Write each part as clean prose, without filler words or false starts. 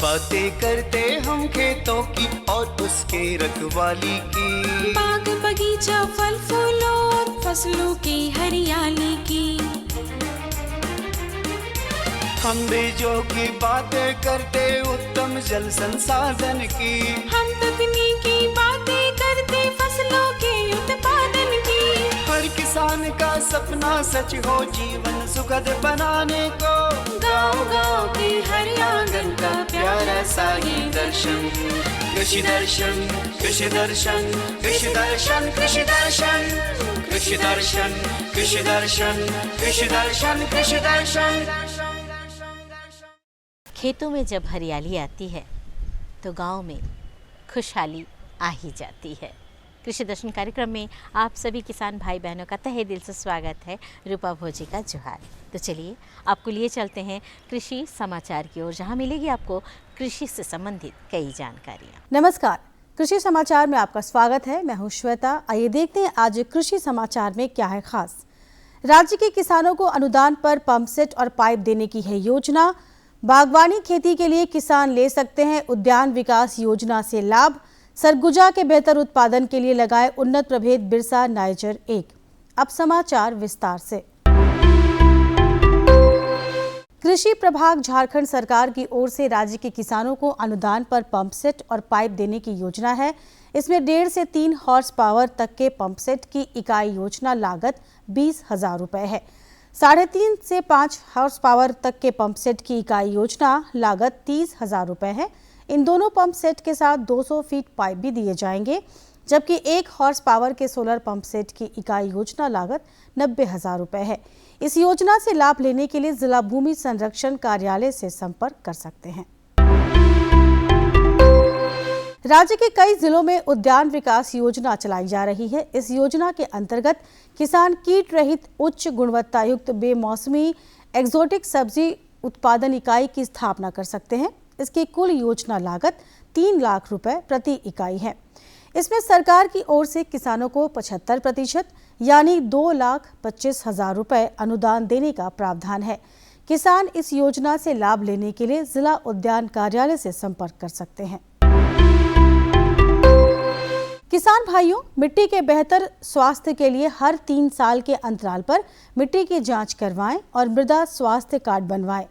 बातें करते हम खेतों की और उसके रखवाली की, बाग बगीचा फल फूलों और फसलों की हरियाली की। हम बीजों की बातें करते उत्तम जल संसाधन की, हम तकनीकी बातें करते फसलों के उत्पादन की। हर किसान का सपना सच हो जीवन सुखद बनाने को, गाँव-गाँव के हर आंगन का प्यारा सा ये दर्शन। कृषि दर्शन, कृषि दर्शन, कृषि दर्शन, कृषि दर्शन, कृषि दर्शन, कृषि दर्शन, कृषि दर्शन, कृषि दर्शन। खेतों में जब हरियाली आती है तो गांव में खुशहाली आ ही जाती है। कृषि दर्शन कार्यक्रम में आप सभी किसान भाई बहनों का तहे दिल से स्वागत है। रूपा भोजी का जोहार। तो चलिए आपको लिए चलते हैं कृषि समाचार की ओर, जहां मिलेगी आपको कृषि से संबंधित कई जानकारियां। नमस्कार, कृषि समाचार में आपका स्वागत है। मैं हूं श्वेता। आइए देखते हैं आज कृषि समाचार में क्या है खास। राज्य के किसानों को अनुदान पर पंप सेट और पाइप देने की है योजना। बागवानी खेती के लिए किसान ले सकते हैं उद्यान विकास योजना से लाभ। सरगुजा के बेहतर उत्पादन के लिए लगाए उन्नत प्रभेद बिरसा नाइजर 1। अब समाचार विस्तार से। कृषि प्रभाग झारखंड सरकार की ओर से राज्य के किसानों को अनुदान पर पंप सेट और पाइप देने की योजना है। इसमें 1.5 से 3 हॉर्स पावर तक के पंप सेट की इकाई योजना लागत 20,000 रुपए है। 3.5 से 5 हॉर्स पावर तक के पंप सेट की इकाई योजना लागत 30,000 रुपए है। इन दोनों पंप सेट के साथ 200 फीट पाइप भी दिए जाएंगे, जबकि 1 हॉर्स पावर के सोलर पंप सेट की इकाई योजना लागत 90,000 रुपए है। इस योजना से लाभ लेने के लिए जिला भूमि संरक्षण कार्यालय से संपर्क कर सकते हैं। राज्य के कई जिलों में उद्यान विकास योजना चलाई जा रही है। इस योजना के अंतर्गत किसान कीट रहित उच्च गुणवत्ता युक्त बेमौसमी एक्सोटिक सब्जी उत्पादन इकाई की स्थापना कर सकते हैं। इसकी कुल योजना लागत 3 लाख रुपए प्रति इकाई है। इसमें सरकार की ओर से किसानों को 75% यानी 2,25,000 रुपए अनुदान देने का प्रावधान है। किसान इस योजना से लाभ लेने के लिए जिला उद्यान कार्यालय से संपर्क कर सकते हैं। किसान भाइयों, मिट्टी के बेहतर स्वास्थ्य के लिए हर 3 साल के अंतराल पर मिट्टी की जांच करवाएं और मृदा स्वास्थ्य कार्ड बनवाएं।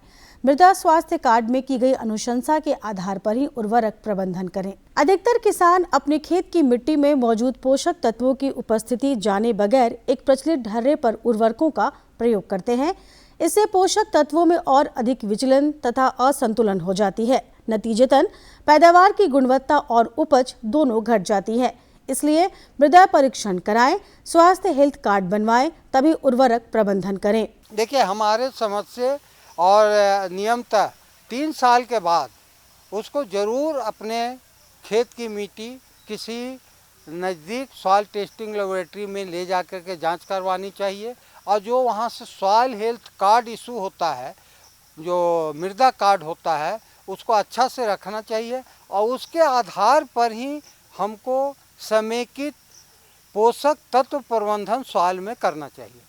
मृदा स्वास्थ्य कार्ड में की गई अनुशंसा के आधार पर ही उर्वरक प्रबंधन करें। अधिकतर किसान अपने खेत की मिट्टी में मौजूद पोषक तत्वों की उपस्थिति जाने बगैर एक प्रचलित ढर्रे पर उर्वरकों का प्रयोग करते हैं। इससे पोषक तत्वों में और अधिक विचलन तथा असंतुलन हो जाती है। नतीजतन पैदावार की गुणवत्ता और उपज दोनों घट जाती है। इसलिए मृदा परीक्षण कराएं, स्वास्थ्य हेल्थ कार्ड बनवाएं, तभी उर्वरक प्रबंधन करें। देखिए, हमारे समझ से और नियमतः 3 साल के बाद उसको ज़रूर अपने खेत की मिट्टी किसी नज़दीक सॉइल टेस्टिंग लेबोरेटरी में ले जा कर के जांच करवानी चाहिए। और जो वहाँ से सॉइल हेल्थ कार्ड इशू होता है, जो मृदा कार्ड होता है, उसको अच्छा से रखना चाहिए और उसके आधार पर ही हमको समेकित पोषक तत्व प्रबंधन सॉइल में करना चाहिए।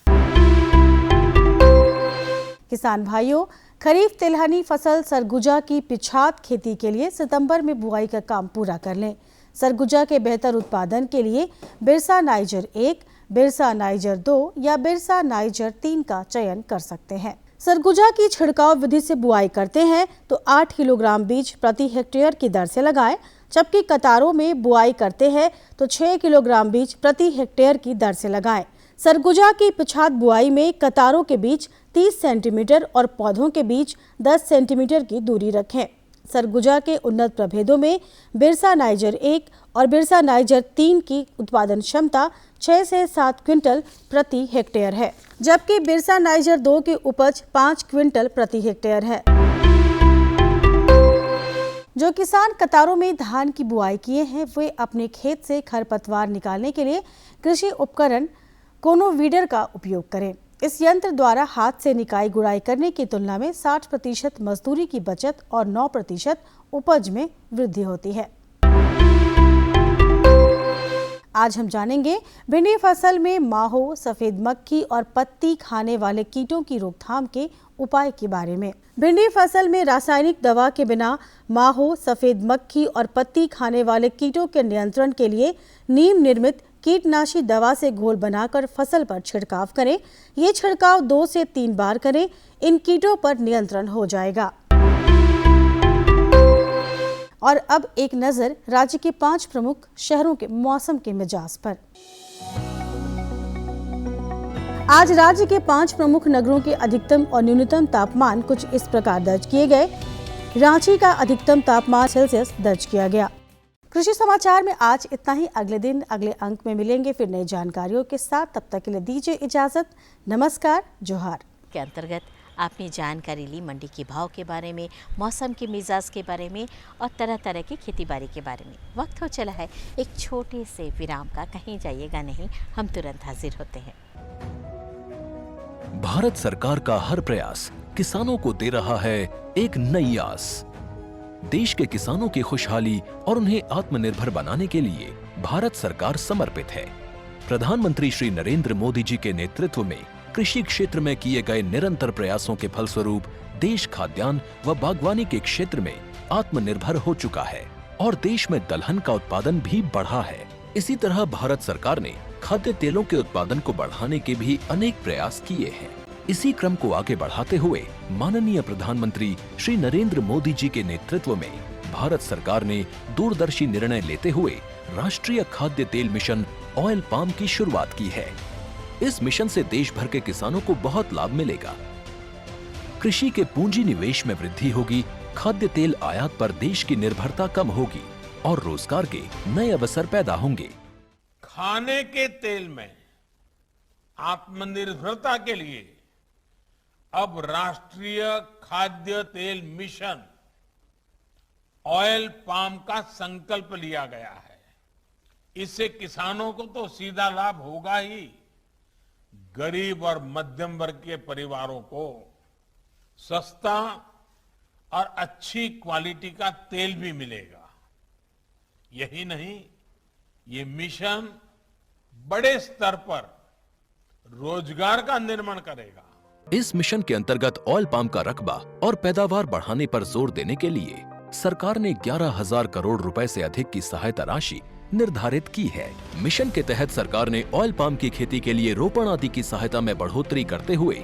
किसान भाइयों, खरीफ तिलहनी फसल सरगुजा की पिछात खेती के लिए सितंबर में बुआई का काम पूरा कर लें। सरगुजा के बेहतर उत्पादन के लिए बिरसा नाइजर 1, बिरसा नाइजर 2 या बिरसा नाइजर 3 का चयन कर सकते हैं। सरगुजा की छिड़काव विधि से बुआई करते हैं तो 8 किलोग्राम बीज प्रति हेक्टेयर की दर से लगाएं, जबकि कतारों में बुआई करते हैं तो 6 किलोग्राम बीज प्रति हेक्टेयर की दर से लगाएं। सरगुजा की पिछात बुआई में कतारों के बीच 30 सेंटीमीटर और पौधों के बीच 10 सेंटीमीटर की दूरी रखें। सरगुजा के उन्नत प्रभेदों में बिरसा नाइजर 1 और बिरसा नाइजर 3 की उत्पादन क्षमता 6 से 7 क्विंटल प्रति हेक्टेयर है, जबकि बिरसा नाइजर 2 की उपज 5 क्विंटल प्रति हेक्टेयर है। जो किसान कतारों में धान की बुआई किए हैं, वे अपने खेत से खरपतवार निकालने के लिए कृषि उपकरण कोनोवीडर का उपयोग करें। इस यंत्र द्वारा हाथ से निकाई गुड़ाई करने की तुलना में 60% मजदूरी की बचत और 9% उपज में वृद्धि होती है। आज हम जानेंगे भिंडी फसल में माहो, सफेद मक्खी और पत्ती खाने वाले कीटों की रोकथाम के उपाय के बारे में। भिंडी फसल में रासायनिक दवा के बिना माहो, सफेद मक्खी और पत्ती खाने वाले कीटों के नियंत्रण के लिए नीम निर्मित कीटनाशी दवा से घोल बनाकर फसल पर छिड़काव करें। ये छिड़काव 2 से 3 बार करें। इन कीटों पर नियंत्रण हो जाएगा। और अब एक नजर राज्य के 5 प्रमुख शहरों के मौसम के मिजाज पर। आज राज्य के 5 प्रमुख नगरों के अधिकतम और न्यूनतम तापमान कुछ इस प्रकार दर्ज किए गए। रांची का अधिकतम तापमान सेल्सियस दर्ज किया गया। कृषि समाचार में आज इतना ही। अगले दिन अगले अंक में मिलेंगे फिर नई जानकारियों के साथ। तब तक के लिए दीजिए इजाजत। नमस्कार, जोहार। के अंतर्गत आपने जानकारी ली मंडी के भाव के बारे में, मौसम के मिजाज के बारे में और तरह तरह की खेतीबाड़ी के बारे में। वक्त हो चला है एक छोटे से विराम का। कहीं जाइएगा नहीं, हम तुरंत हाजिर होते हैं। भारत सरकार का हर प्रयास किसानों को दे रहा है एक नई आस। देश के किसानों की खुशहाली और उन्हें आत्मनिर्भर बनाने के लिए भारत सरकार समर्पित है। प्रधानमंत्री श्री नरेंद्र मोदी जी के नेतृत्व में कृषि क्षेत्र में किए गए निरंतर प्रयासों के फलस्वरूप देश खाद्यान्न व बागवानी के क्षेत्र में आत्मनिर्भर हो चुका है और देश में दलहन का उत्पादन भी बढ़ा है। इसी तरह भारत सरकार ने खाद्य तेलों के उत्पादन को बढ़ाने के भी अनेक प्रयास किए हैं। इसी क्रम को आगे बढ़ाते हुए माननीय प्रधानमंत्री श्री नरेंद्र मोदी जी के नेतृत्व में भारत सरकार ने दूरदर्शी निर्णय लेते हुए राष्ट्रीय खाद्य तेल मिशन ऑयल पाम की शुरुआत की है। इस मिशन से देश भर के किसानों को बहुत लाभ मिलेगा। कृषि के पूंजी निवेश में वृद्धि होगी, खाद्य तेल आयात पर देश की निर्भरता कम होगी और रोजगार के नए अवसर पैदा होंगे। खाने के तेल में आत्मनिर्भरता के लिए अब राष्ट्रीय खाद्य तेल मिशन ऑयल पाम का संकल्प लिया गया है। इससे किसानों को तो सीधा लाभ होगा ही, गरीब और मध्यम वर्ग के परिवारों को सस्ता और अच्छी क्वालिटी का तेल भी मिलेगा। यही नहीं, ये मिशन बड़े स्तर पर रोजगार का निर्माण करेगा। इस मिशन के अंतर्गत ऑयल पाम का रकबा और पैदावार बढ़ाने पर जोर देने के लिए सरकार ने 11,000 करोड़ रुपए से अधिक की सहायता राशि निर्धारित की है। मिशन के तहत सरकार ने ऑयल पाम की खेती के लिए रोपण आदि की सहायता में बढ़ोतरी करते हुए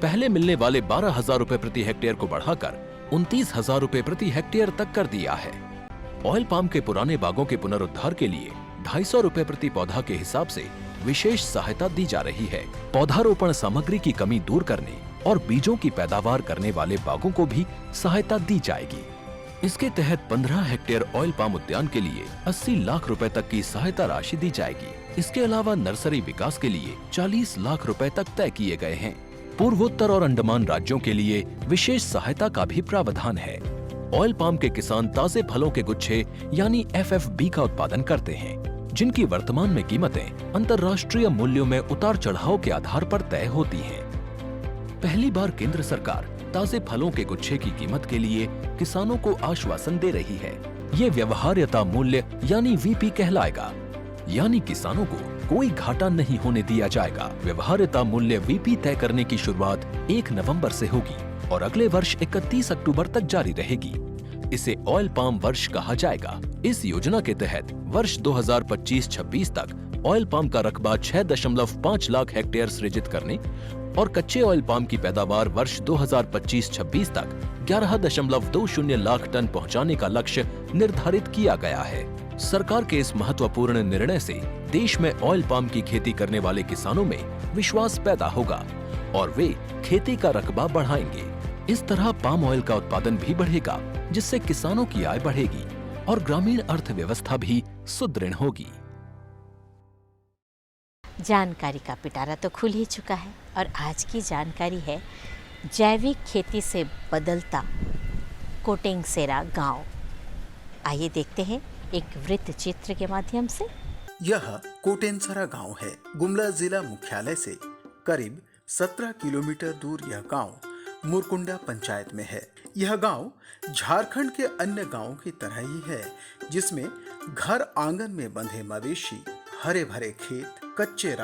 पहले मिलने वाले 12,000 रुपए प्रति हेक्टेयर को बढ़ाकर 29,000 रुपए प्रति हेक्टेयर तक कर दिया है। ऑयल पाम के पुराने बागों के पुनरुद्धार के लिए 250 रुपए प्रति पौधा के हिसाब से विशेष सहायता दी जा रही है। पौधारोपण सामग्री की कमी दूर करने और बीजों की पैदावार करने वाले बागों को भी सहायता दी जाएगी। इसके तहत 15 हेक्टेयर ऑयल पाम उद्यान के लिए 80 लाख रुपए तक की सहायता राशि दी जाएगी। इसके अलावा नर्सरी विकास के लिए 40 लाख रुपए तक तय किए गए हैं। पूर्वोत्तर और अंडमान राज्यों के लिए विशेष सहायता का भी प्रावधान है। ऑयल पाम के किसान ताजे फलों के गुच्छे यानी FFB का उत्पादन करते हैं, जिनकी वर्तमान में कीमतें अंतर्राष्ट्रीय मूल्यों में उतार चढ़ाव के आधार पर तय होती हैं। पहली बार केंद्र सरकार ताजे फलों के गुच्छे की कीमत के लिए किसानों को आश्वासन दे रही है। ये व्यवहार्यता मूल्य यानी VP कहलाएगा, यानी किसानों को कोई घाटा नहीं होने दिया जाएगा। व्यवहार्यता मूल्य VP तय करने की शुरुआत 1 नवंबर से होगी और अगले वर्ष 31 अक्टूबर तक जारी रहेगी। इसे ऑयल पाम वर्ष कहा जाएगा। इस योजना के तहत वर्ष 2025-26 तक ऑयल पाम का रकबा 6.5 लाख हेक्टेयर सृजित करने और कच्चे ऑयल पाम की पैदावार वर्ष 2025-26 तक 11.20 लाख टन पहुंचाने का लक्ष्य निर्धारित किया गया है। सरकार के इस महत्वपूर्ण निर्णय से देश में ऑयल पाम की खेती करने वाले किसानों में विश्वास पैदा होगा और वे खेती का रकबा बढ़ाएंगे। इस तरह पाम ऑयल का उत्पादन भी बढ़ेगा, जिससे किसानों की आय बढ़ेगी और ग्रामीण अर्थव्यवस्था भी सुदृढ़ होगी। जानकारी का पिटारा तो खुल ही चुका है और आज की जानकारी है जैविक खेती से बदलता कोटेंगसेरा गांव। आइए देखते हैं एक वृत्त चित्र के माध्यम से। यह कोटेंगसेरा गांव है। गुमला जिला मुख्यालय से करीब 17 किलोमीटर दूर यह गांव मुरकुंडा पंचायत में है। यह गांव झारखंड के अन्य गांवों की तरह ही है, जिसमें घर आंगन में बंधे मवेशी, हरे भरे खेत, कच्चे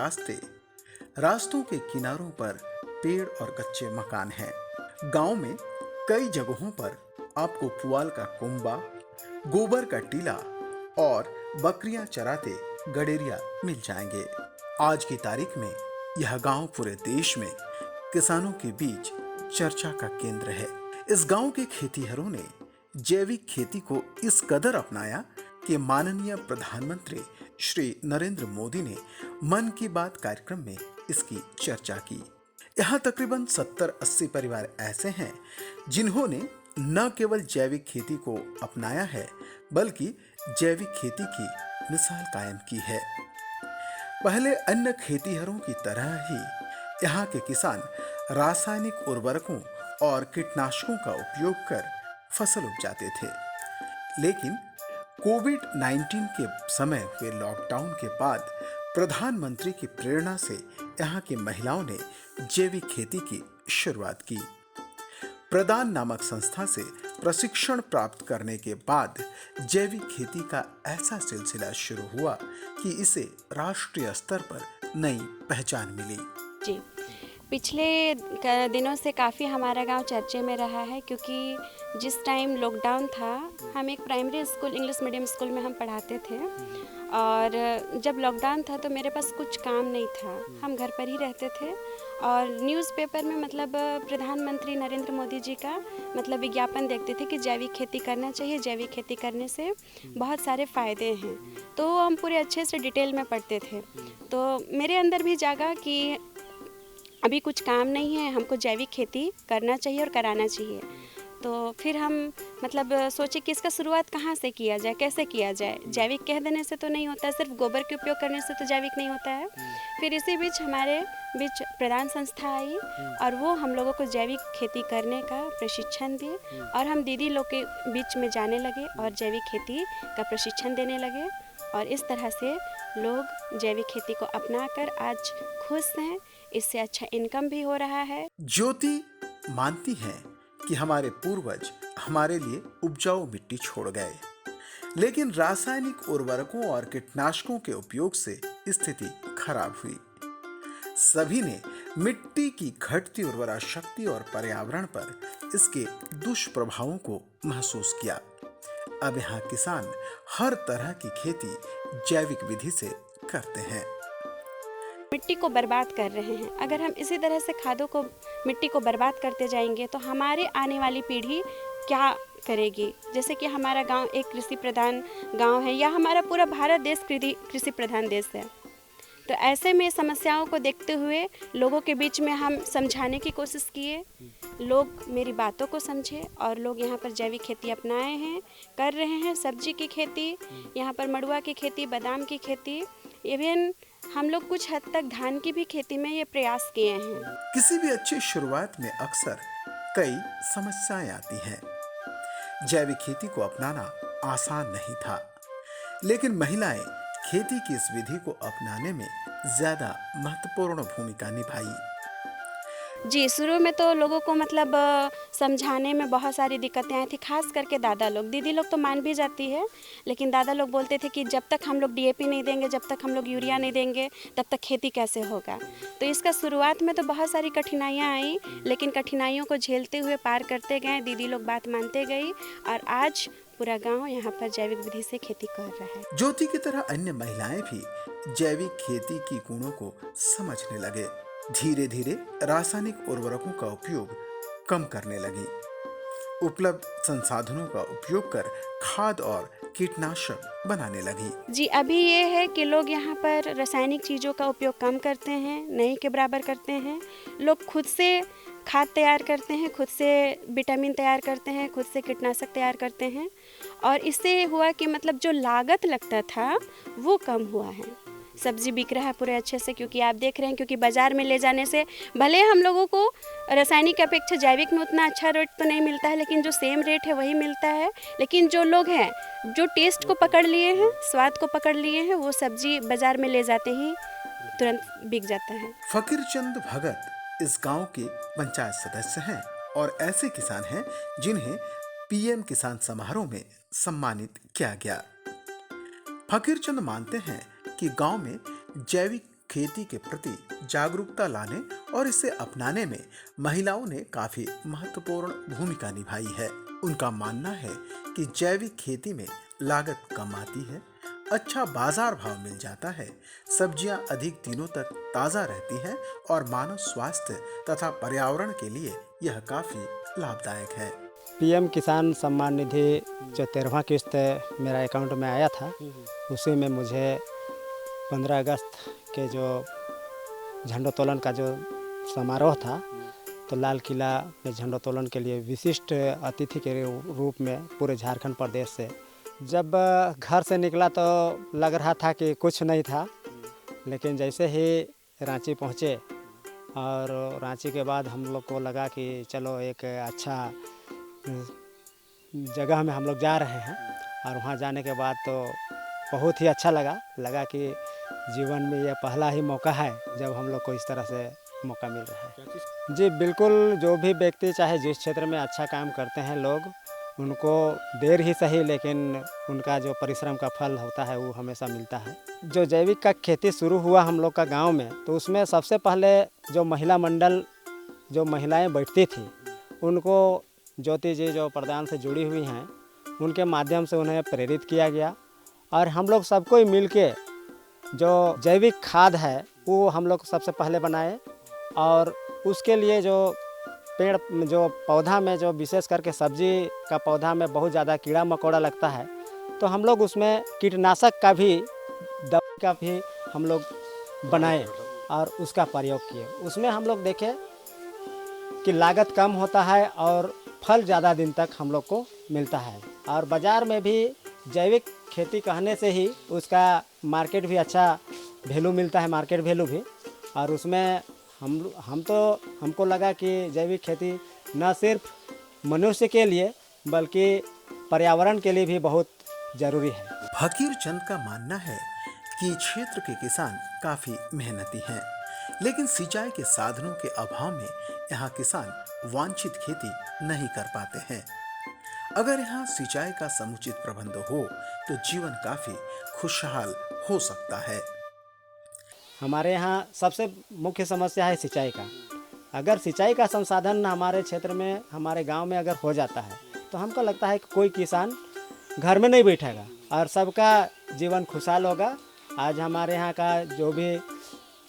रास्तों के किनारों पर पेड़ और कच्चे मकान हैं। गांव में कई जगहों पर आपको पुआल का कुंबा, गोबर का टीला और बकरियां चराते गडेरिया मिल जाएंगे। आज की तारीख में यह गांव पूरे देश में किसानों के बीच चर्चा का केंद्र है। इस गांव के खेतीहरों ने जैविक खेती को इस कदर अपनाया कि माननीय प्रधानमंत्री श्री नरेंद्र मोदी ने मन की बात कार्यक्रम में इसकी चर्चा की। यहाँ तकरीबन 70-80 परिवार ऐसे हैं जिन्होंने न केवल जैविक खेती को अपनाया है बल्कि जैविक खेती की मिसाल कायम की है। पहले अन्य खेतीहरों की तरह ही यहाँ के किसान रासायनिक उर्वरकों और कीटनाशकों का उपयोग कर फसल उपजाते थे, लेकिन कोविड-19 के समय हुए लॉकडाउन के बाद प्रधानमंत्री की प्रेरणा से यहाँ की महिलाओं ने जैविक खेती की शुरुआत की। प्रदान नामक संस्था से प्रशिक्षण प्राप्त करने के बाद जैविक खेती का ऐसा सिलसिला शुरू हुआ कि इसे राष्ट्रीय स्तर पर नई पहचान मिली। जी, पिछले दिनों से काफ़ी हमारा गांव चर्चे में रहा है, क्योंकि जिस टाइम लॉकडाउन था हम एक primary school English medium school में हम पढ़ाते थे, और जब लॉकडाउन था तो मेरे पास कुछ काम नहीं था, हम घर पर ही रहते थे। और न्यूज़पेपर में मतलब प्रधानमंत्री नरेंद्र मोदी जी का मतलब विज्ञापन देखते थे कि जैविक खेती करना चाहिए, जैविक खेती करने से बहुत सारे फ़ायदे हैं, तो हम पूरे अच्छे से डिटेल में पढ़ते थे। तो मेरे अंदर भी जागा कि अभी कुछ काम नहीं है, हमको जैविक खेती करना चाहिए और कराना चाहिए। तो फिर हम मतलब सोचे कि इसका शुरुआत कहाँ से किया जाए, कैसे किया जाए। जैविक कह देने से तो नहीं होता है, सिर्फ गोबर के उपयोग करने से तो जैविक नहीं होता है। फिर इसी बीच हमारे बीच प्रधान संस्था आई और वो हम लोगों को जैविक खेती करने का प्रशिक्षण दी, और हम दीदी लोग के बीच में जाने लगे और जैविक खेती का प्रशिक्षण देने लगे, और इस तरह से लोग जैविक खेती को अपनाकर आज खुश हैं, इससे अच्छा इनकम भी हो रहा है। ज्योति मानती हैं कि हमारे पूर्वज हमारे लिए उपजाऊ मिट्टी छोड़ गए, लेकिन रासायनिक उर्वरकों और कीटनाशकों के उपयोग से स्थिति खराब हुई। सभी ने मिट्टी की घटती उर्वरा शक्ति और पर्यावरण पर इसके दुष्प्रभावों को महसूस किया। अब यहाँ किसान हर तरह की खेती जैविक विधि से करते हैं। मिट्टी को बर्बाद कर रहे हैं, अगर हम इसी तरह से खादों को मिट्टी को बर्बाद करते जाएंगे तो हमारे आने वाली पीढ़ी क्या करेगी। जैसे कि हमारा गांव एक कृषि प्रधान गांव है, या हमारा पूरा भारत देश कृषि प्रधान देश है। तो ऐसे में समस्याओं को देखते हुए लोगों के बीच में हम समझाने की कोशिश किए, लोग मेरी बातों को समझे और लोग यहाँ पर जैविक खेती अपनाए हैं, कर रहे हैं। सब्जी की खेती, यहाँ पर मड़ुआ की खेती, बादाम की खेती, इवन हम लोग कुछ हद तक धान की भी खेती में ये प्रयास किए हैं। किसी भी अच्छी शुरुआत में अक्सर कई समस्याएं आती हैं। जैविक खेती को अपनाना आसान नहीं था, लेकिन महिलाएं खेती की इस विधि को अपनाने में ज्यादा महत्वपूर्ण भूमिका निभाई। जी, शुरू में तो लोगों को मतलब समझाने में बहुत सारी दिक्कतें आई थी, खास करके दादा लोग। दीदी लोग तो मान भी जाती है, लेकिन दादा लोग बोलते थे कि जब तक हम लोग डीएपी नहीं देंगे, जब तक हम लोग यूरिया नहीं देंगे, तब तक खेती कैसे होगा। तो इसका शुरुआत में तो बहुत सारी कठिनाइयाँ आई, लेकिन कठिनाइयों को झेलते हुए पार करते गए, दीदी लोग बात मानते गई, और आज पूरा गांव यहाँ पर जैविक विधि से खेती कर रहा है। ज्योति की तरह अन्य महिलाएं भी जैविक खेती की गुणों को समझने लगे। धीरे धीरे रासायनिक उर्वरकों का उपयोग कम करने लगी, उपलब्ध संसाधनों का उपयोग कर खाद और कीटनाशक बनाने लगी। जी, अभी ये है कि लोग यहाँ पर रासायनिक चीज़ों का उपयोग कम करते हैं, नहीं के बराबर करते हैं। लोग खुद से खाद तैयार करते हैं, खुद से विटामिन तैयार करते हैं, खुद से कीटनाशक तैयार करते हैं, और इससे हुआ कि मतलब जो लागत लगता था वो कम हुआ है। सब्जी बिक रहा है पूरे अच्छे से, क्योंकि आप देख रहे हैं, क्योंकि बाज़ार में ले जाने से भले हम लोगों को रासायनिक अपेक्षा जैविक में उतना अच्छा रेट तो नहीं मिलता है, लेकिन जो सेम रेट है वही मिलता है। लेकिन जो लोग हैं जो टेस्ट को पकड़ लिए हैं, स्वाद को पकड़ लिए हैं, वो सब्जी बाज़ार में ले जाते ही तुरंत बिक जाता है। फकीर चंद भगत इस गांव के पंचायत सदस्य हैं और ऐसे किसान हैं जिन्हें पीएम किसान समारोह में सम्मानित किया गया। फकीर चंद मानते हैं कि गांव में जैविक खेती के प्रति जागरूकता लाने और इसे अपनाने में महिलाओं ने काफी महत्वपूर्ण भूमिका निभाई है। उनका मानना है कि जैविक खेती में लागत कम आती है, अच्छा बाजार भाव मिल जाता है, सब्जियां अधिक दिनों तक ताजा रहती हैं और मानव स्वास्थ्य तथा पर्यावरण के लिए यह काफी लाभदायक है। पीएम किसान सम्मान निधि जो 13वां किस्त मेरा अकाउंट में आया था, उसी में मुझे 15 अगस्त के जो झंडोत्तोलन का जो समारोह था, तो लाल किला में झंडोत्तोलन के लिए विशिष्ट अतिथि के रूप में पूरे झारखंड प्रदेश से जब घर से निकला तो लग रहा था कि कुछ नहीं था, लेकिन जैसे ही रांची पहुँचे और रांची के बाद हम लोग को लगा कि चलो एक अच्छा जगह में हम लोग जा रहे हैं, और वहाँ जाने के बाद तो बहुत ही अच्छा लगा कि जीवन में यह पहला ही मौका है जब हम लोग को इस तरह से मौका मिल रहा है। जी बिल्कुल, जो भी व्यक्ति चाहे जिस क्षेत्र में अच्छा काम करते हैं लोग, उनको देर ही सही लेकिन उनका जो परिश्रम का फल होता है वो हमेशा मिलता है। जो जैविक का खेती शुरू हुआ हम लोग का गांव में, तो उसमें सबसे पहले जो महिला मंडल जो महिलाएं बैठती थी, उनको ज्योति जी जो प्रधान से जुड़ी हुई हैं, उनके माध्यम से उन्हें प्रेरित किया गया और हम लोग सबको ही मिल के जो जैविक खाद है वो हम लोग सबसे पहले बनाए। और उसके लिए जो पेड़ जो पौधा में जो विशेष करके सब्जी का पौधा में बहुत ज़्यादा कीड़ा मकोड़ा लगता है, तो हम लोग उसमें कीटनाशक का भी दवा का भी हम लोग बनाए और उसका प्रयोग किए। उसमें हम लोग देखे कि लागत कम होता है और फल ज़्यादा दिन तक हम लोग को मिलता है, और बाज़ार में भी जैविक खेती कहने से ही उसका मार्केट भी अच्छा वैल्यू मिलता है, मार्केट वैल्यू भी। और उसमें हमको लगा कि जैविक खेती न सिर्फ मनुष्य के लिए बल्कि पर्यावरण के लिए भी बहुत ज़रूरी है। फकीर चंद का मानना है कि क्षेत्र के किसान काफी मेहनती हैं, लेकिन सिंचाई के साधनों के अभाव में यहाँ किसान वांछित खेती नहीं कर पाते हैं। अगर यहाँ सिंचाई का समुचित प्रबंध हो तो जीवन काफी खुशहाल हो सकता है। हमारे यहाँ सबसे मुख्य समस्या है सिंचाई का। अगर सिंचाई का संसाधन हमारे क्षेत्र में, हमारे गांव में अगर हो जाता है, तो हमको लगता है कि कोई किसान घर में नहीं बैठेगा और सबका जीवन खुशहाल होगा। आज हमारे यहाँ का जो भी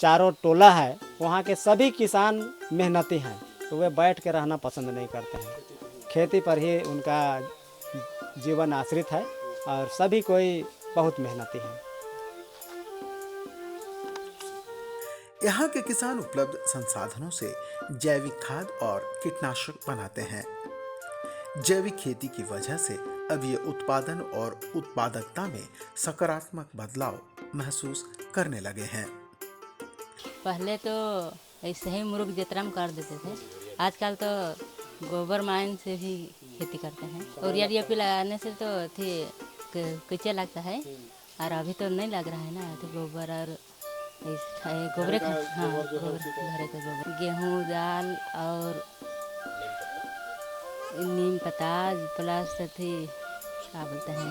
चारों टोला है, वहाँ के सभी किसान मेहनती हैं, तो वे बैठ के रहना पसंद नहीं करते हैं। खेती पर ही उनका जीवन आश्रित है और सभी कोई बहुत मेहनती हैं। यहाँ के किसान उपलब्ध संसाधनों से जैविक खाद और कीटनाशक बनाते हैं। जैविक खेती की वजह से अब ये उत्पादन और उत्पादकता में सकारात्मक बदलाव महसूस करने लगे हैं। पहले तो ऐसे ही मुर्ग जतरम कर देते थे, आजकल तो गोबर माइन से भी खेती करते हैं। और यूरिया लगाने से तो कच्चा लगता है, और अभी तो नहीं लग रहा है ना, तो गोबर और गोबर का, हाँ गोबर घरे का गोबर, गेहूँ दाल और नीम पत्ता प्लस क्या बोलते हैं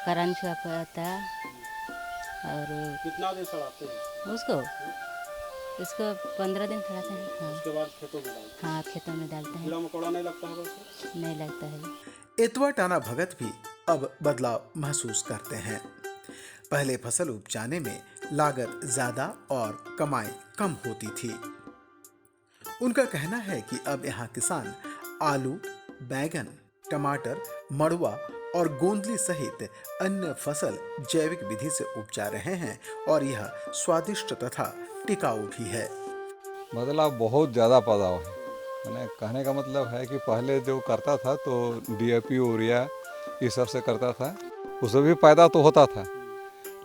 करंज का पत्ता। और कितना दिन सड़ाते हैं इसको 15 दिन सड़ाते हैं। हाँ। उसके बाद खेतों में डालते हैं। हाँ खेतों में डालते हैं। कीड़ा मकोड़ा नहीं लगता होगा उससे? नहीं लगता है। एतवा टाना भगत भी अब बदलाव महसूस करते हैं। पहले फसल उपजाने में लागत ज्यादा और कमाई कम होती थी। उनका कहना है कि अब यहाँ किसान आलू, बैगन, टमाटर, मड़ुआ और गोंदली सहित अन्य फसल जैविक विधि से उपजा रहे हैं और यह स्वादिष्ट तथा टिकाऊ भी है। बदलाव बहुत ज़्यादा बदलाव है। मैंने कहने का मतलब है कि पहले जो करता था तो DAP यूरिया ये सब से करता था, उससे भी पैदा तो होता था,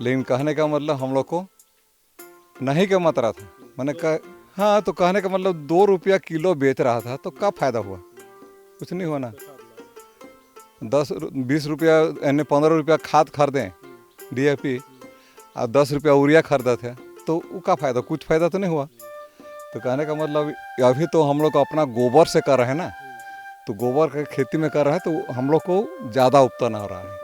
लेकिन कहने का मतलब हम लोग को नहीं का मात्रा था। मैंने हाँ, तो कहने का मतलब 2 रुपया किलो बेच रहा था, तो क्या फ़ायदा हुआ? कुछ नहीं हुआ ना। 10-20 रुपया यानी 15 रुपया खाद खरीदें DAP और 10 रुपया यूरिया खरीदा थे, तो वो का फ़ायदा? कुछ फ़ायदा तो नहीं हुआ। तो कहने का मतलब अभी तो हम लोग अपना गोबर से कर रहे हैं ना, तो गोबर की खेती में कर रहे हैं, तो हम लोग को ज़्यादा उत्पन्न हो रहा है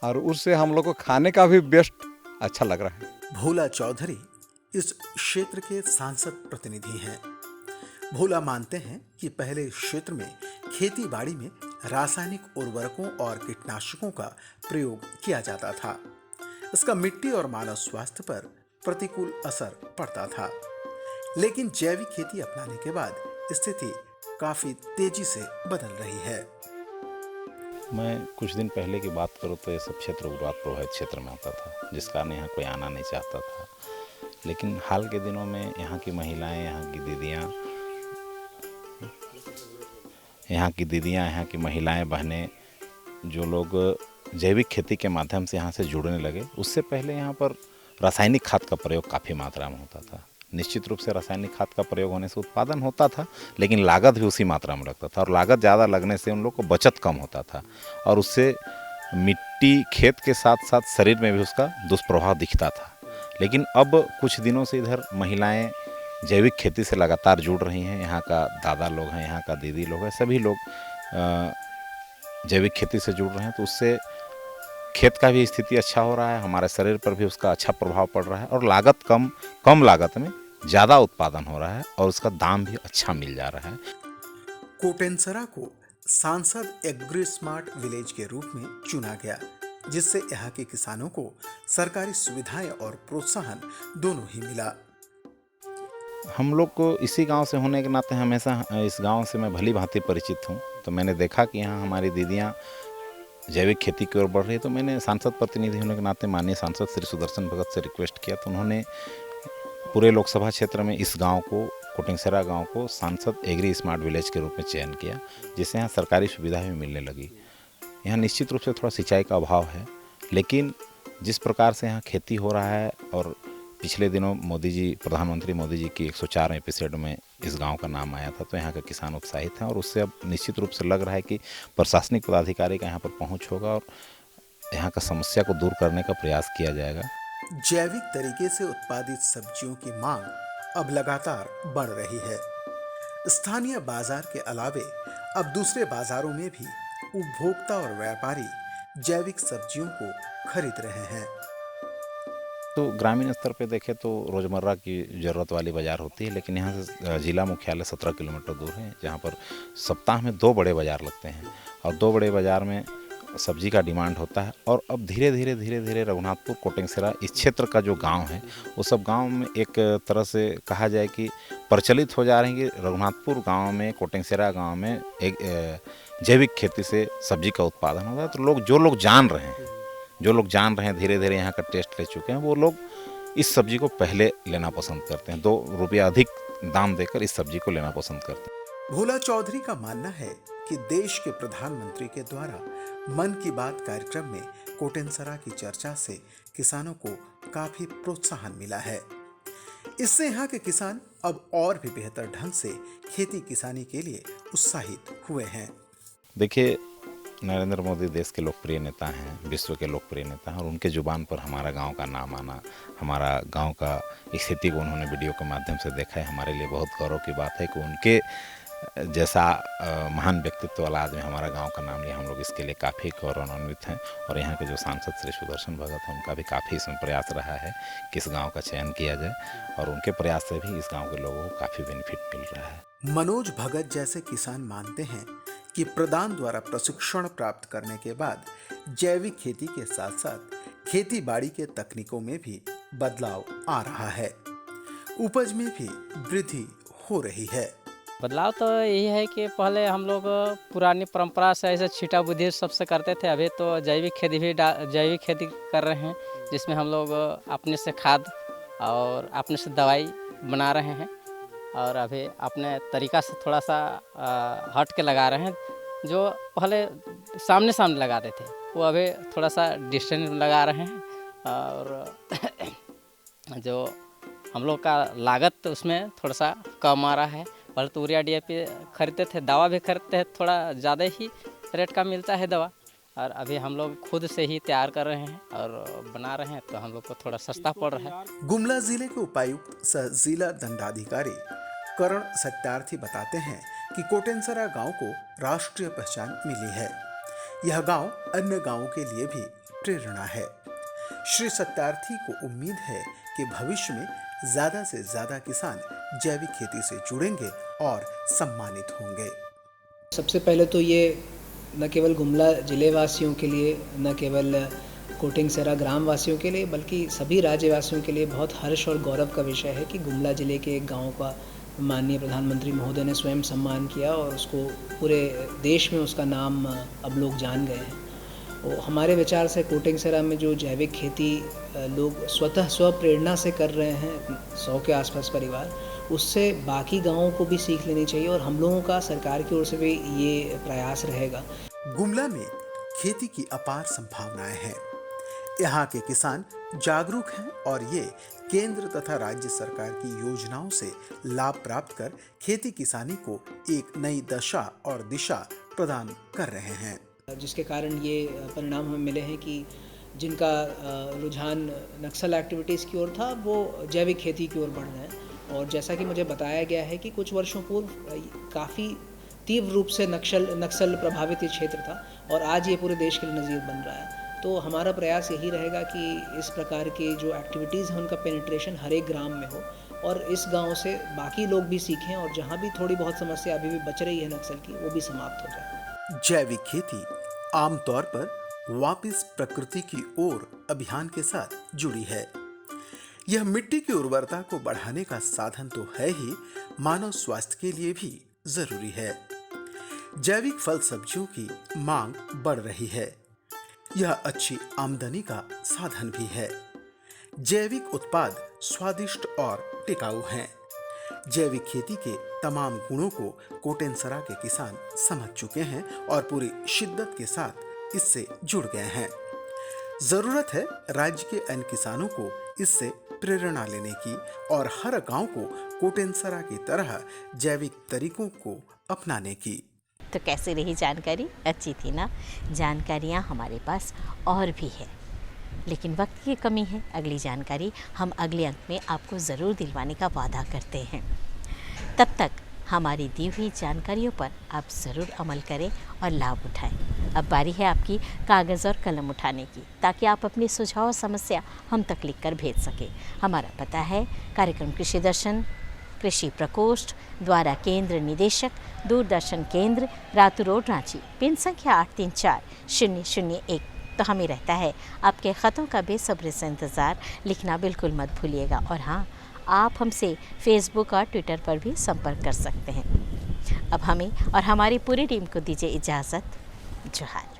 और उससे हम लोग को खाने का भी बेस्ट अच्छा लग रहा है। भोला चौधरी इस क्षेत्र के सांसद प्रतिनिधि हैं। भोला मानते हैं कि पहले इस क्षेत्र में खेती बाड़ी में रासायनिक उर्वरकों और कीटनाशकों का प्रयोग किया जाता था। इसका मिट्टी और मानव स्वास्थ्य पर प्रतिकूल असर पड़ता था, लेकिन जैविक खेती अपनाने के बाद स्थिति काफी तेजी से बदल रही है। मैं कुछ दिन पहले की बात करूँ तो ये सब क्षेत्र उग्रवाद प्रभावित क्षेत्र में आता था, जिस कारण यहाँ कोई आना नहीं चाहता था। लेकिन हाल के दिनों में यहाँ की महिलाएं, यहाँ की दीदियाँ, यहाँ की महिलाएं, बहनें, जो लोग जैविक खेती के माध्यम से यहाँ से जुड़ने लगे, उससे पहले यहाँ पर रासायनिक खाद का प्रयोग काफ़ी मात्रा में होता था। निश्चित रूप से रासायनिक खाद का प्रयोग होने से उत्पादन होता था, लेकिन लागत भी उसी मात्रा में लगता था, और लागत ज़्यादा लगने से उन लोग को बचत कम होता था, और उससे मिट्टी, खेत के साथ साथ शरीर में भी उसका दुष्प्रभाव दिखता था। लेकिन अब कुछ दिनों से इधर महिलाएं जैविक खेती से लगातार जुड़ रही हैं। यहाँ का दादा लोग हैं, यहाँ का दीदी लोग हैं, सभी लोग जैविक खेती से जुड़ रहे हैं, तो उससे खेत का भी स्थिति अच्छा हो रहा है, हमारे शरीर पर भी उसका अच्छा प्रभाव पड़ रहा है, और लागत कम लागत में ज़्यादा उत्पादन हो रहा है, और उसका दाम भी अच्छा मिल जा रहा है। कोटेंसरा को सांसद एग्री स्मार्ट विलेज के रूप में चुना गया, जिससे यहाँ के किसानों को सरकारी सुविधाएं और प्रोत्साहन दोनों ही मिला। हम लोग को इसी गांव से होने के नाते हमेशा इस गांव से मैं भली भांति परिचित हूं, तो मैंने देखा कि यहाँ हमारी दीदियां जैविक खेती की ओर बढ़ रही है, तो मैंने सांसद प्रतिनिधि होने के नाते माननीय सांसद श्री सुदर्शन भगत से रिक्वेस्ट किया, तो उन्होंने पूरे लोकसभा क्षेत्र में इस गांव को, कोटेंसरा गांव को सांसद एग्री स्मार्ट विलेज के रूप में चयन किया, जिससे यहाँ सरकारी सुविधाएं भी मिलने लगी। यहाँ निश्चित रूप से थोड़ा सिंचाई का अभाव है, लेकिन जिस प्रकार से यहाँ खेती हो रहा है, और पिछले दिनों प्रधानमंत्री मोदी जी की 104 एपिसोड में इस गांव का नाम आया था, तो यहाँ के किसान उत्साहित हैं, और उससे अब निश्चित रूप से लग रहा है कि प्रशासनिक पदाधिकारी का यहाँ पर पहुँच होगा और यहाँ का समस्या को दूर करने का प्रयास किया जाएगा। जैविक तरीके से उत्पादित सब्जियों की मांग अब लगातार बढ़ रही है। स्थानीय बाजार के अलावे अब दूसरे बाजारों में भी उपभोक्ता और व्यापारी जैविक सब्जियों को खरीद रहे हैं। तो ग्रामीण स्तर पे देखें तो रोज़मर्रा की ज़रूरत वाली बाज़ार होती है, लेकिन यहाँ से जिला मुख्यालय 17 किलोमीटर दूर है, जहाँ पर सप्ताह में 2 बड़े बाज़ार लगते हैं, और 2 बड़े बाज़ार में सब्जी का डिमांड होता है। और अब धीरे धीरे रघुनाथपुर, कोटेंसरा, इस क्षेत्र का जो गांव है, वो सब गांव में एक तरह से कहा जाए कि प्रचलित हो जा रहे हैं कि रघुनाथपुर गांव में, कोटेंसरा गांव में एक जैविक खेती से सब्जी का उत्पादन होता है। तो जो लोग जान रहे हैं, धीरे धीरे यहाँ का टेस्ट ले चुके हैं, वो लोग इस सब्जी को पहले लेना पसंद करते हैं, 2 रुपया अधिक दाम देकर इस सब्जी को लेना पसंद करते हैं। भोला चौधरी का मानना है कि देश के प्रधानमंत्री के द्वारा मन की बात कार्यक्रम में कोटेंसरा की चर्चा से किसानों को काफी प्रोत्साहन मिला है। इससे यहाँ के किसान अब और भी बेहतर ढंग से खेती किसानी के लिए उत्साहित हुए हैं। देखिए, नरेंद्र मोदी देश के लोकप्रिय नेता हैं, विश्व के लोकप्रिय नेता हैं, और उनके जुबान पर हमारा गांव का नाम आना, हमारा गांव का स्थिति को उन्होंने वीडियो के माध्यम से देखा है, हमारे लिए बहुत गौरव की बात है कि उनके जैसा महान व्यक्तित्व वाला आदमी हमारा गांव का नाम लिया। हम लोग इसके लिए काफ़ी गौरवान्वित हैं, और यहाँ के जो सांसद श्री सुदर्शन भगत हैं, उनका भी काफ़ी इसमें प्रयास रहा है कि इस गाँव का चयन किया जाए, और उनके प्रयास से भी इस गाँव के लोगों को काफ़ी बेनिफिट मिल रहा है। मनोज भगत जैसे किसान मानते हैं कि प्रधान द्वारा प्रशिक्षण प्राप्त करने के बाद जैविक खेती के साथ साथ खेती बाड़ी के तकनीकों में भी बदलाव आ रहा है, उपज में भी वृद्धि हो रही है। बदलाव तो यही है कि पहले हम लोग पुरानी परंपरा से ऐसे छीटा बुद्धि सबसे करते थे, अभी तो जैविक खेती कर रहे हैं, जिसमें हम लोग अपने से खाद और अपने से दवाई बना रहे हैं, और अभी अपने तरीका से थोड़ा सा हट के लगा रहे हैं। जो पहले सामने लगाते थे, वो अभी थोड़ा सा डिस्टेंस लगा रहे हैं, और जो हम लोग का लागत उसमें थोड़ा सा कम आ रहा है। पहले तो यूरिया DAP खरीदते थे, दवा भी खरीदते हैं, थोड़ा ज़्यादा ही रेट का मिलता है दवा, और अभी हम लोग खुद से ही तैयार कर रहे हैं और बना रहे हैं, तो हम लोग को थोड़ा सस्ता पड़ रहा है। गुमला जिले के उपायुक्त सह जिला दंडाधिकारी करण सत्यार्थी बताते हैं कि कोटेंसरा गांव को राष्ट्रीय पहचान मिली है। यह गांव अन्य गांवों के लिए भी प्रेरणा है। श्री सत्यार्थी को उम्मीद है कि भविष्य में ज्यादा से ज्यादा किसान जैविक खेती से जुड़ेंगे और सम्मानित होंगे। सबसे पहले तो ये न केवल गुमला जिले वासियों के लिए, न केवल कोटिंगसरा ग्राम वासियों के लिए, बल्कि सभी राज्यवासियों के लिए बहुत हर्ष और गौरव का विषय है कि गुमला जिले के एक गांव का माननीय प्रधानमंत्री महोदय ने स्वयं सम्मान किया और उसको पूरे देश में उसका नाम अब लोग जान गए हैं। और हमारे विचार से कोटिंगसरा में जो जैविक खेती लोग स्वतः स्वप्रेरणा से कर रहे हैं, 100 के आसपास परिवार, उससे बाकी गांवों को भी सीख लेनी चाहिए और हम लोगों का सरकार की ओर से भी ये प्रयास रहेगा। गुमला में खेती की अपार संभावनाएं हैं। यहाँ के किसान जागरूक हैं और ये केंद्र तथा राज्य सरकार की योजनाओं से लाभ प्राप्त कर खेती किसानी को एक नई दशा और दिशा प्रदान कर रहे हैं, जिसके कारण ये परिणाम हमें मिले हैं कि जिनका रुझान नक्सल एक्टिविटीज़ की ओर था वो जैविक खेती की ओर बढ़ रहे हैं। और जैसा कि मुझे बताया गया है कि कुछ वर्षों पूर्व काफ़ी तीव्र रूप से नक्सल प्रभावित ये क्षेत्र था और आज ये पूरे देश के लिए नज़ीर बन रहा है। तो हमारा प्रयास यही रहेगा कि इस प्रकार के जो एक्टिविटीज़ हैं उनका पेनिट्रेशन हर एक ग्राम में हो और इस गांव से बाकी लोग भी सीखें और जहां भी थोड़ी बहुत समस्या अभी भी बच रही है नक्सल की, वो भी समाप्त हो जाए। जैविक खेती आमतौर पर वापस प्रकृति की ओर अभियान के साथ जुड़ी है। यह मिट्टी की उर्वरता को बढ़ाने का साधन तो है ही, मानव स्वास्थ्य के लिए भी जरूरी है। जैविक फल सब्जियों की मांग बढ़ रही है। यह अच्छी आमदनी का साधन भी है। जैविक उत्पाद स्वादिष्ट और टिकाऊ हैं। जैविक खेती के तमाम गुणों को कोटेंसरा के किसान समझ चुके हैं और पूरी शिद्दत के साथ इससे जुड़ गए हैं। जरूरत है राज्य के अन्य किसानों को इससे प्रेरणा लेने की और हर गांव को कोटेंसरा की तरह जैविक तरीकों को अपनाने की। तो कैसी रही जानकारी? अच्छी थी ना? जानकारियाँ हमारे पास और भी है, लेकिन वक्त की कमी है। अगली जानकारी हम अगले अंक में आपको ज़रूर दिलवाने का वादा करते हैं। तब तक हमारी दी हुई जानकारियों पर आप ज़रूर अमल करें और लाभ उठाएं। अब बारी है आपकी कागज़ और कलम उठाने की, ताकि आप अपनी सुझाव और समस्या हम तक लिख कर भेज सकें। हमारा पता है कार्यक्रम कृषि दर्शन, कृषि प्रकोष्ठ, द्वारा केंद्र निदेशक, दूरदर्शन केंद्र, रातू रोड, रांची, पिन संख्या 834001। तो हमें रहता है आपके ख़तों का बेसब्री से इंतज़ार। लिखना बिल्कुल मत भूलिएगा और हाँ, आप हमसे फेसबुक और ट्विटर पर भी संपर्क कर सकते हैं। अब हमें और हमारी पूरी टीम को दीजिए इजाज़त। जोहार।